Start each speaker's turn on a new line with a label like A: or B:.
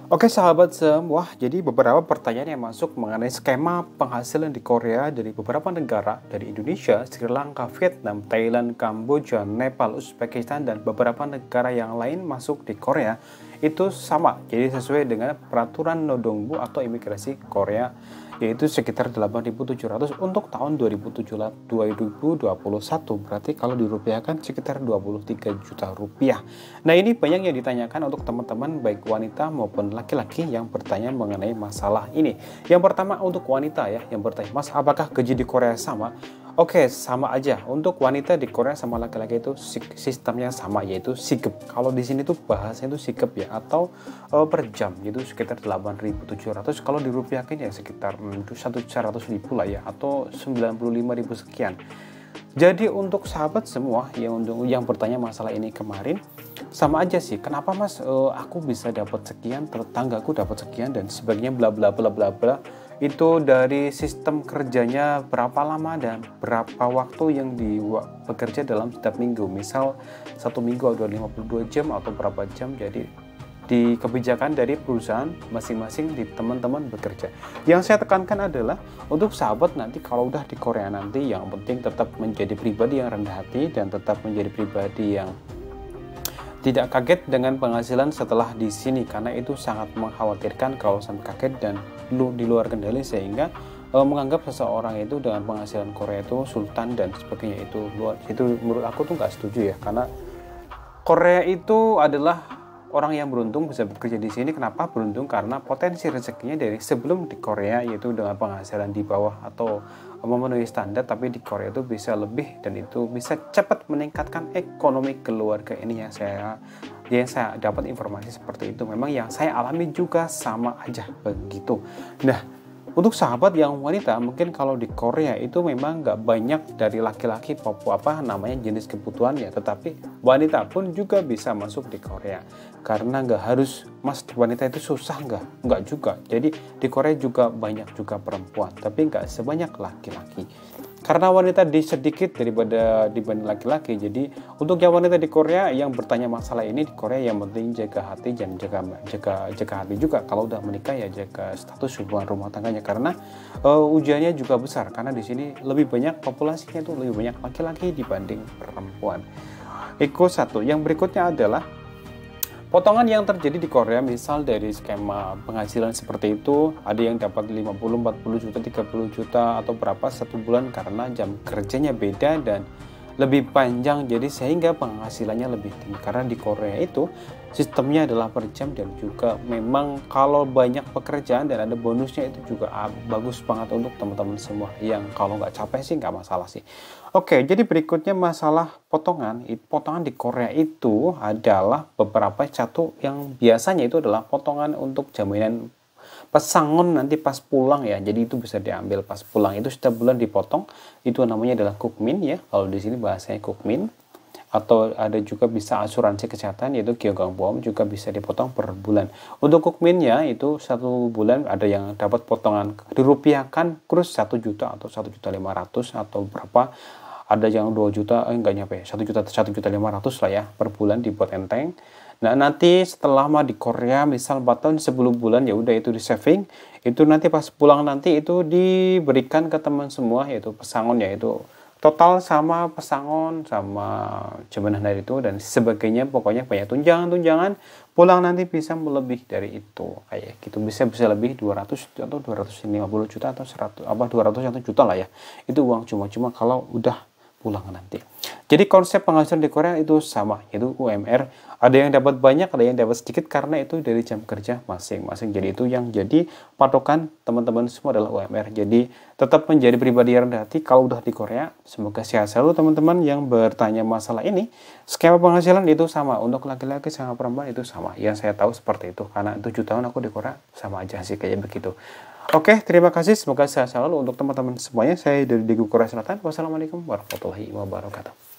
A: Oke sahabat semua, jadi beberapa pertanyaan yang masuk mengenai skema penghasilan di Korea dari beberapa negara, dari Indonesia, Sri Lanka, Vietnam, Thailand, Kamboja, Nepal, Uzbekistan, dan beberapa negara yang lain masuk di Korea itu sama. Jadi sesuai dengan peraturan Nodongbu atau imigrasi Korea, yaitu sekitar 8.700 untuk tahun 2021. Berarti kalau dirupiahkan sekitar 23 juta rupiah. Nah, ini banyak yang ditanyakan untuk teman-teman baik wanita maupun laki-laki yang bertanya mengenai masalah ini. Yang pertama untuk wanita ya, yang bertanya, "Mas, apakah gaji di Korea sama?" Oke, sama aja. Untuk wanita di Korea sama laki-laki itu sistemnya sama, yaitu sigep. Kalau di sini tuh bahasanya itu sigep ya, atau per jam itu sekitar 8.700. Kalau dirupiahkan ya sekitar 100.000 lah ya, atau 95.000 sekian. Jadi untuk sahabat semua yang bertanya masalah ini kemarin, sama aja sih. Kenapa Mas aku bisa dapat sekian, tetanggaku dapat sekian dan sebagainya, bla bla bla bla bla. Itu dari sistem kerjanya berapa lama dan berapa waktu yang bekerja dalam setiap minggu. Misal satu minggu ada 52 jam atau berapa jam. Jadi di kebijakan dari perusahaan masing-masing di teman-teman bekerja. Yang saya tekankan adalah untuk sahabat nanti kalau udah di Korea nanti, yang penting tetap menjadi pribadi yang rendah hati dan tetap menjadi pribadi yang tidak kaget dengan penghasilan setelah di sini, karena itu sangat mengkhawatirkan kalau sampai kaget dan di luar kendali sehingga menganggap seseorang itu dengan penghasilan Korea itu sultan dan sebagainya. Itu menurut aku tuh nggak setuju ya, karena Korea itu adalah orang yang beruntung bisa bekerja di sini. Kenapa beruntung? Karena potensi rezekinya dari sebelum di Korea yaitu dengan penghasilan di bawah atau memenuhi standar, tapi di Korea itu bisa lebih dan itu bisa cepat meningkatkan ekonomi keluarga. Ini yang saya dapat informasi seperti itu. Memang yang saya alami juga sama aja begitu. Nah, untuk sahabat yang wanita, mungkin kalau di Korea itu memang nggak banyak dari laki-laki jenis kebutuhannya, tetapi wanita pun juga bisa masuk di Korea. Karena nggak harus, Mas, wanita itu susah nggak juga. Jadi di Korea juga banyak juga perempuan, tapi nggak sebanyak laki-laki. Karena wanita sedikit dibanding laki-laki, jadi untuk yang wanita di Korea yang bertanya masalah ini, di Korea yang penting jaga hati dan jaga hati juga. Kalau udah menikah ya jaga status hubungan rumah tangganya, karena ujiannya juga besar, karena di sini lebih banyak populasinya itu lebih banyak laki-laki dibanding perempuan. Itu satu. Yang berikutnya adalah potongan yang terjadi di Korea. Misal dari skema penghasilan seperti itu, ada yang dapat 50, 40 juta, 30 juta atau berapa satu bulan karena jam kerjanya beda dan lebih panjang, jadi sehingga penghasilannya lebih tinggi. Karena di Korea itu sistemnya adalah per jam dan juga memang kalau banyak pekerjaan dan ada bonusnya itu juga bagus banget untuk teman-teman semua yang kalau nggak capek sih nggak masalah sih. Oke, jadi berikutnya masalah potongan. Potongan di Korea itu adalah beberapa satu yang biasanya itu adalah potongan untuk jaminan pesangon nanti pas pulang ya. Jadi itu bisa diambil pas pulang, itu setiap bulan dipotong. Itu namanya adalah Kukmin ya. Kalau di sini bahasanya Kukmin. Atau ada juga bisa asuransi kesehatan yaitu Gyeongbom, juga bisa dipotong per bulan. Untuk Kukminnya itu satu bulan ada yang dapat potongan dirupiahkan kurus 1 juta atau 1.500.000 atau berapa. Ada yang 2 juta, enggak nyampe 1.500.000 lah ya per bulan, dibuat enteng. Nah, nanti setelah di Korea misal 4 tahun 10 bulan ya udah itu di saving. Itu nanti pas pulang nanti itu diberikan ke teman semua, yaitu pesangon, yaitu total sama pesangon sama jaminan dari itu dan sebagainya. Pokoknya banyak tunjangan pulang nanti bisa melebih dari itu kayak gitu, bisa lebih 200 atau 250 juta atau 200 juta lah ya. Itu uang cuma-cuma kalau udah pulang nanti. Jadi konsep penghasilan di Korea itu sama, yaitu UMR. Ada yang dapat banyak, ada yang dapat sedikit karena itu dari jam kerja masing-masing. Jadi itu yang jadi patokan teman-teman semua adalah UMR. Jadi tetap menjadi pribadi yang rendah hati kalau udah di Korea. Semoga sehat selalu teman-teman yang bertanya masalah ini. Skema penghasilan itu sama untuk laki-laki sama perempuan itu sama. Yang saya tahu seperti itu karena 7 tahun aku di Korea, sama aja sih kayak begitu. Oke, terima kasih. Semoga sehat selalu untuk teman-teman semuanya. Saya dari Daegu Korea Selatan. Wassalamualaikum warahmatullahi wabarakatuh.